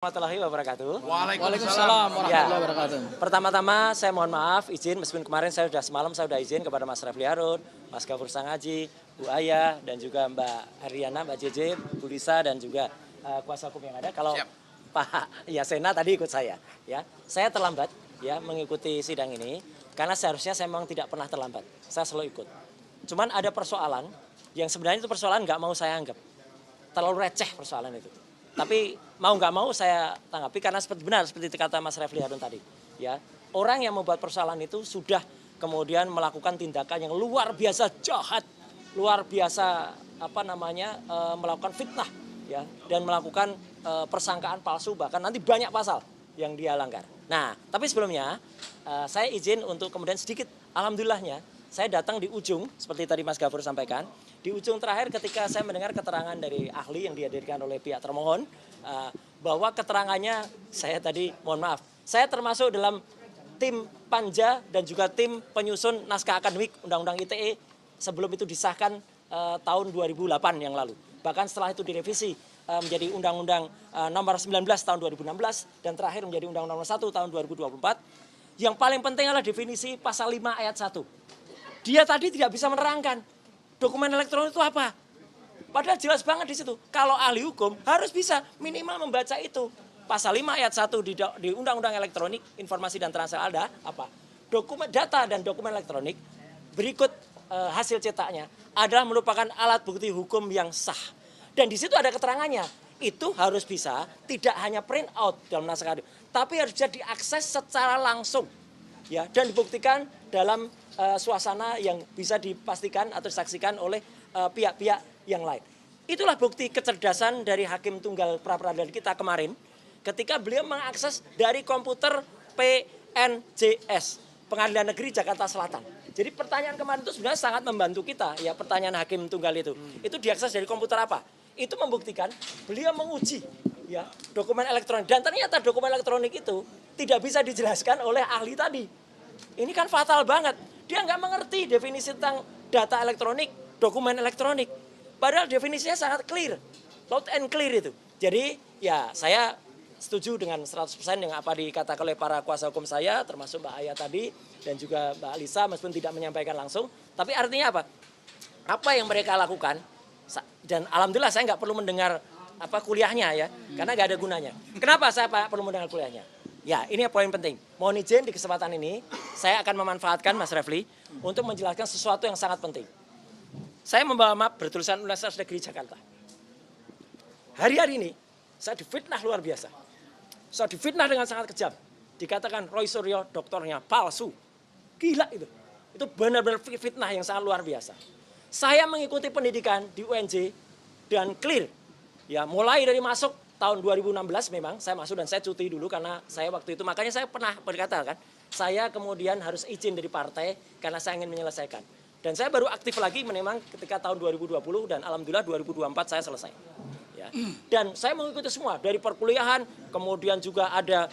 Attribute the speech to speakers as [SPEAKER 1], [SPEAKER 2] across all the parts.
[SPEAKER 1] Warahmatullahi wabarakatuh.
[SPEAKER 2] Waalaikumsalam warahmatullahi wabarakatuh.
[SPEAKER 1] Pertama-tama saya mohon maaf izin meskipun kemarin semalam saya sudah izin kepada Mas Refli Harun, Mas Gafur Sangaji, Bu Aya dan juga Mbak Ariana, Mbak JJ, Bu Lisa dan juga kuasa hukum yang ada. Kalau Pak Yasena tadi ikut saya, ya. Saya terlambat ya mengikuti sidang ini karena seharusnya saya memang tidak pernah terlambat. Saya selalu ikut. Cuman ada persoalan yang sebenarnya itu persoalan nggak mau saya anggap. Terlalu receh persoalan itu. Tapi mau nggak mau saya tanggapi karena seperti kata Mas Refli Harun tadi, ya orang yang membuat persoalan itu sudah kemudian melakukan tindakan yang luar biasa jahat, luar biasa melakukan fitnah, ya dan melakukan persangkaan palsu bahkan nanti banyak pasal yang dia langgar. Nah tapi sebelumnya saya izin untuk kemudian sedikit alhamdulillahnya saya datang di ujung seperti tadi Mas Gafur sampaikan. Di ujung terakhir ketika saya mendengar keterangan dari ahli yang dihadirkan oleh pihak termohon bahwa keterangannya saya tadi mohon maaf saya termasuk dalam tim panja dan juga tim penyusun naskah akademik Undang-Undang ITE sebelum itu disahkan tahun 2008 yang lalu. Bahkan setelah itu direvisi menjadi Undang-Undang nomor 19 tahun 2016 dan terakhir menjadi Undang-Undang nomor 1 tahun 2024. Yang paling penting adalah definisi pasal 5 ayat 1. Dia tadi tidak bisa menerangkan dokumen elektronik itu apa? Padahal jelas banget di situ. Kalau ahli hukum harus bisa minimal membaca itu. Pasal 5 ayat 1 di Undang-Undang Elektronik, Informasi dan Transaksi ada apa? Dokumen data dan dokumen elektronik berikut hasil cetaknya adalah merupakan alat bukti hukum yang sah. Dan di situ ada keterangannya. Itu harus bisa tidak hanya print out dalam naskah akademik, tapi harus bisa diakses secara langsung. Ya, dan dibuktikan dalam suasana yang bisa dipastikan atau disaksikan oleh pihak-pihak yang lain. Itulah bukti kecerdasan dari Hakim Tunggal pra-peradilan kita kemarin ketika beliau mengakses dari komputer PNJS, Pengadilan Negeri Jakarta Selatan. Jadi pertanyaan kemarin itu sebenarnya sangat membantu kita, ya pertanyaan Hakim Tunggal itu. Itu diakses dari komputer apa? Itu membuktikan beliau menguji ya dokumen elektronik dan ternyata dokumen elektronik itu tidak bisa dijelaskan oleh ahli tadi. Ini kan fatal banget. Dia nggak mengerti definisi tentang data elektronik, dokumen elektronik. Padahal definisinya sangat clear, loud and clear itu. Jadi ya saya setuju dengan 100% yang apa dikatakan oleh para kuasa hukum saya, termasuk Mbak Aya tadi dan juga Mbak Lisa meskipun tidak menyampaikan langsung. Tapi artinya apa? Apa yang mereka lakukan? Dan alhamdulillah saya nggak perlu mendengar kuliahnya ya, karena nggak ada gunanya. Kenapa saya perlu mendengar kuliahnya? Ya, ini yang poin penting. Mohon izin di kesempatan ini, saya akan memanfaatkan Mas Refli untuk menjelaskan sesuatu yang sangat penting. Saya membawa map bertulisan Universitas Negeri Jakarta. Hari-hari ini, saya difitnah luar biasa. Saya difitnah dengan sangat kejam. Dikatakan Roy Suryo doktornya palsu. Gila itu. Itu benar-benar fitnah yang sangat luar biasa. Saya mengikuti pendidikan di UNJ dan clear. Ya, mulai dari masuk tahun 2016 memang saya masuk dan saya cuti dulu karena saya waktu itu makanya saya pernah berkata kan saya kemudian harus izin dari partai karena saya ingin menyelesaikan dan saya baru aktif lagi memang ketika tahun 2020 dan alhamdulillah 2024 saya selesai ya. Dan saya mengikuti semua dari perkuliahan kemudian juga ada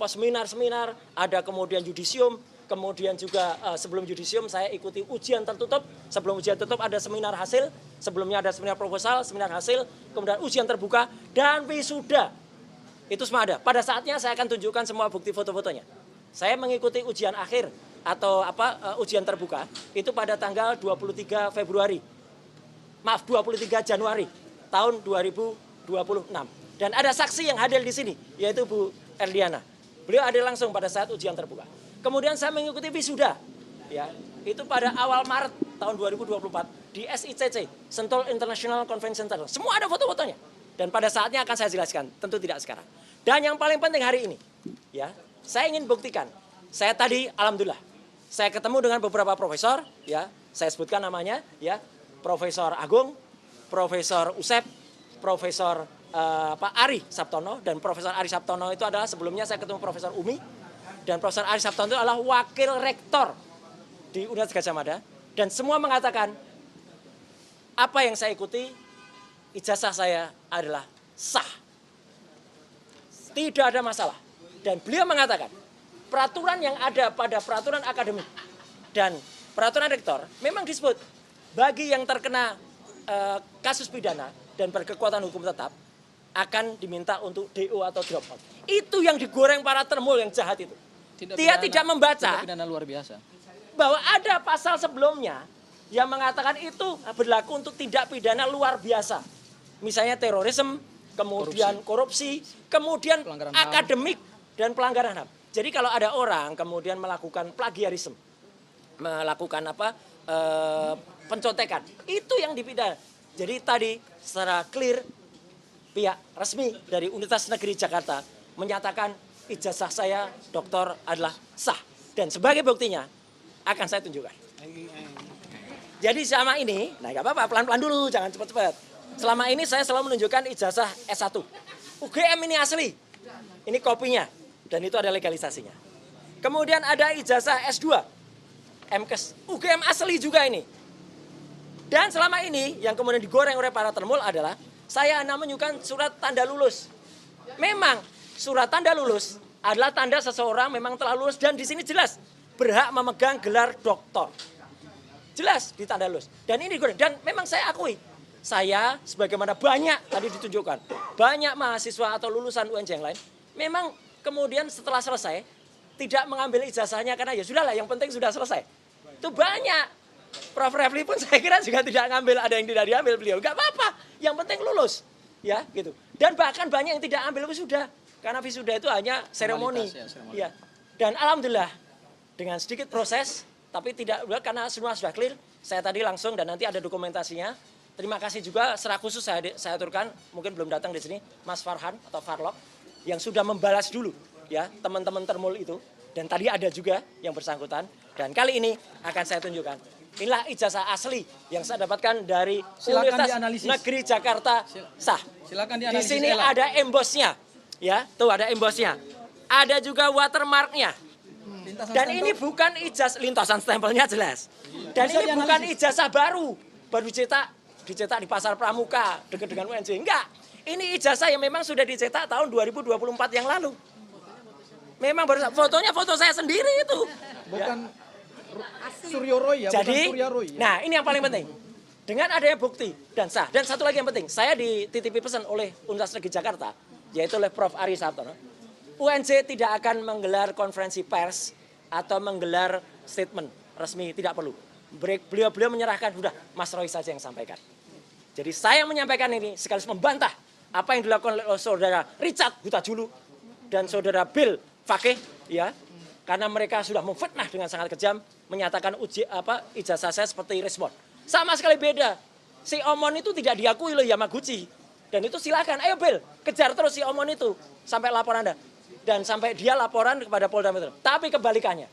[SPEAKER 1] seminar-seminar ada kemudian yudisium kemudian juga sebelum yudisium saya ikuti ujian tertutup, sebelum ujian tertutup ada seminar hasil, sebelumnya ada seminar proposal, seminar hasil, kemudian ujian terbuka, dan wisuda. Itu semua ada. Pada saatnya saya akan tunjukkan semua bukti foto-fotonya. Saya mengikuti ujian akhir atau ujian terbuka, itu pada tanggal 23 Februari. Maaf, 23 Januari tahun 2026. Dan ada saksi yang hadir di sini, yaitu Bu Erliana. Beliau hadir langsung pada saat ujian terbuka. Kemudian saya mengikuti wisuda, ya itu pada awal Maret tahun 2024 di SICC, Sentul International Convention Center. Semua ada foto-fotonya. Dan pada saatnya akan saya jelaskan, tentu tidak sekarang. Dan yang paling penting hari ini, ya saya ingin buktikan. Saya tadi, alhamdulillah, saya ketemu dengan beberapa profesor, ya saya sebutkan namanya, ya Profesor Agung, Profesor Usep, Profesor Ari Sabtono, dan Profesor Ari Sabtono itu adalah sebelumnya saya ketemu Profesor Umi. Dan Profesor Ari Sabtono itu adalah wakil rektor di Universitas Gadjah Mada. Dan semua mengatakan, apa yang saya ikuti, ijazah saya adalah sah. Tidak ada masalah. Dan beliau mengatakan, peraturan yang ada pada peraturan akademik dan peraturan rektor, memang disebut, bagi yang terkena kasus pidana dan berkekuatan hukum tetap, akan diminta untuk DO atau drop out. Itu yang digoreng para termul yang jahat itu. Dia tidak membaca
[SPEAKER 2] pidana luar biasa.
[SPEAKER 1] bahwa ada pasal sebelumnya yang mengatakan itu berlaku untuk tindak pidana luar biasa. Misalnya terorisme, kemudian korupsi, kemudian
[SPEAKER 2] Pelanggaran
[SPEAKER 1] akademik dan pelanggaran HAM. Jadi kalau ada orang kemudian melakukan plagiarisme, melakukan pencontekan, itu yang dipidana. Jadi tadi secara clear pihak resmi dari Universitas Negeri Jakarta menyatakan ijazah saya doktor adalah sah. Dan sebagai buktinya akan saya tunjukkan. Jadi selama ini, nah nggak apa-apa, pelan-pelan dulu, jangan cepat-cepat. Selama ini saya selalu menunjukkan ijazah S1. UGM ini asli, ini kopinya, dan itu ada legalisasinya. Kemudian ada ijazah S2, MKes, UGM asli juga ini. Dan selama ini yang kemudian digoreng oleh para termul adalah saya hanya menunjukkan surat tanda lulus. Memang surat tanda lulus adalah tanda seseorang memang telah lulus dan di sini jelas berhak memegang gelar doktor. Jelas di tanda lulus. Dan ini digoreng. Dan memang saya akui, saya sebagaimana banyak tadi ditunjukkan, banyak mahasiswa atau lulusan UNJ yang lain, memang kemudian setelah selesai tidak mengambil ijazahnya karena ya sudahlah, yang penting sudah selesai. Itu banyak. Prof. Refli pun saya kira juga tidak ngambil, ada yang tidak diambil beliau. Enggak apa-apa, yang penting lulus. Ya, gitu. Dan bahkan banyak yang tidak ambil wisuda. Karena wisuda itu hanya seremoni. Ya. Dan alhamdulillah dengan sedikit proses, tapi tidak karena semua sudah clear. Saya tadi langsung dan nanti ada dokumentasinya. Terima kasih juga secara khusus saya aturkan, mungkin belum datang di sini, Mas Farhan atau Farlok yang sudah membalas dulu ya teman-teman termul itu. Dan tadi ada juga yang bersangkutan. Dan kali ini akan saya tunjukkan. Inilah ijazah asli yang saya dapatkan dari Universitas Negeri Jakarta sah.
[SPEAKER 2] Silakan
[SPEAKER 1] Di
[SPEAKER 2] dianalisis.
[SPEAKER 1] sini ada embosnya, ya, tuh ada embosnya. Ada juga watermarknya. Dan ini bukan ijazah, lintasan stempelnya jelas. Dan ini bukan ijazah baru dicetak di Pasar Pramuka dekat dengan UNJ. Enggak, ini ijazah yang memang sudah dicetak tahun 2024 yang lalu. Memang baru fotonya foto saya sendiri itu.
[SPEAKER 2] Bukan Suryo Roy ya,
[SPEAKER 1] jadi,
[SPEAKER 2] bukan Surya Roy. Ya?
[SPEAKER 1] Nah ini yang paling penting. Dengan adanya bukti dan sah. Dan satu lagi yang penting, saya dititipi pesan oleh Universitas Negeri Jakarta, yaitu oleh Prof. Ari Sabtono. UNJ tidak akan menggelar konferensi pers atau menggelar statement resmi, tidak perlu. Beliau menyerahkan, sudah Mas Roy saja yang sampaikan. Jadi saya menyampaikan ini sekaligus membantah apa yang dilakukan oleh saudara Richard Huta-Julu dan saudara Bill Fakih, ya. Karena mereka sudah memfitnah dengan sangat kejam, menyatakan ijazah saya seperti respon. Sama sekali beda. Si Omon itu tidak diakui oleh Yamaguchi. Dan itu silakan, ayo Bill, kejar terus si Omon itu sampai laporan Anda. Dan sampai dia laporan kepada Polda Metro. Tapi kebalikannya,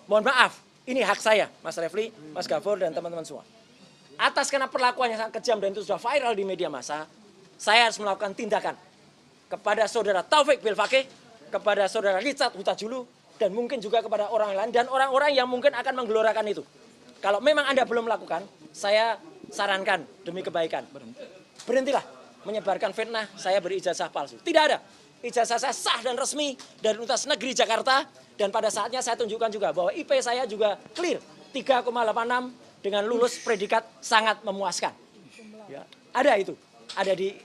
[SPEAKER 1] mohon maaf, ini hak saya, Mas Refli, Mas Gafur, dan teman-teman semua. Atas karena perlakuannya sangat kejam dan itu sudah viral di media massa, saya harus melakukan tindakan kepada saudara Taufik Bill Fakih, kepada saudara Richard Huta-Julu, dan mungkin juga kepada orang lain dan orang-orang yang mungkin akan menggelorakan itu. Kalau memang Anda belum melakukan, saya sarankan demi kebaikan, berhentilah menyebarkan fitnah saya berijazah palsu. Tidak ada. Ijazah saya sah dan resmi dari Universitas Negeri Jakarta dan pada saatnya saya tunjukkan juga bahwa IP saya juga clear 3,86 dengan lulus predikat sangat memuaskan. Ya, ada itu, ada di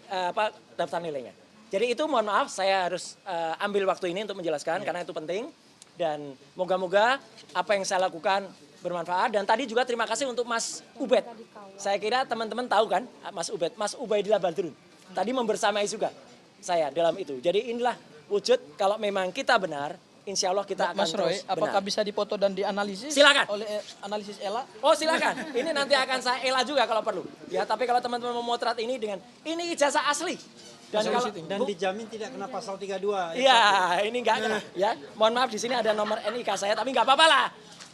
[SPEAKER 1] daftar nilainya. Jadi itu mohon maaf saya harus ambil waktu ini untuk menjelaskan karena itu penting. Dan moga-moga apa yang saya lakukan bermanfaat. Dan tadi juga terima kasih untuk Mas Ubed. Saya kira teman-teman tahu kan Mas Ubed, Mas Ubaidillah Badrun. Tadi membersamai juga saya dalam itu. Jadi inilah wujud kalau memang kita benar, insya Allah kita akan
[SPEAKER 2] Mas Roy,
[SPEAKER 1] terus
[SPEAKER 2] apakah
[SPEAKER 1] benar.
[SPEAKER 2] bisa difoto dan dianalisis?
[SPEAKER 1] Silakan.
[SPEAKER 2] Oleh analisis Ella?
[SPEAKER 1] Oh silakan, ini nanti akan saya Ela juga kalau perlu. Ya, tapi kalau teman-teman memotret ini dengan, ini ijazah asli. Dan
[SPEAKER 3] dijamin tidak kena pasal 32.
[SPEAKER 1] Iya, ini enggak kena. Ya, mohon maaf di sini ada nomor NIK saya, tapi enggak apa-apa lah.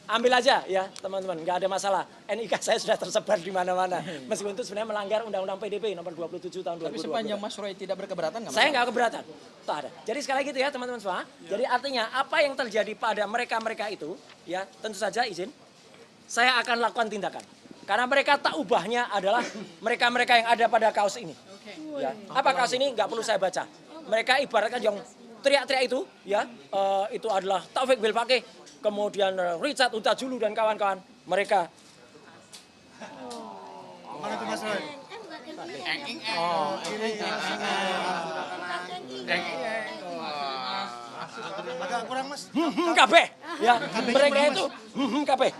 [SPEAKER 1] Ambil aja ya teman-teman, enggak ada masalah. NIK saya sudah tersebar di mana-mana. Meskipun itu sebenarnya melanggar Undang-Undang PDP nomor 27 tahun 2020.
[SPEAKER 2] Tapi sepanjang Mas Roy tidak berkeberatan nggak?
[SPEAKER 1] Saya enggak keberatan. Itu ada. Jadi sekali lagi itu ya teman-teman semua. Jadi artinya apa yang terjadi pada mereka-mereka itu, ya tentu saja izin, saya akan lakukan tindakan. Karena mereka tak ubahnya adalah mereka-mereka yang ada pada kaos ini. Ya. Apa kaos ini nggak perlu saya baca. Mereka ibaratkan yang teriak-teriak itu, ya itu adalah Taufik Bill Fakih, kemudian Richard Huta-Julu dan kawan-kawan. Mereka.
[SPEAKER 3] Mana itu Mas Roy?
[SPEAKER 1] kabeh.
[SPEAKER 2] Oh,
[SPEAKER 4] Agak kurang mas.
[SPEAKER 1] Kabeh. Ya, mereka itu kabeh.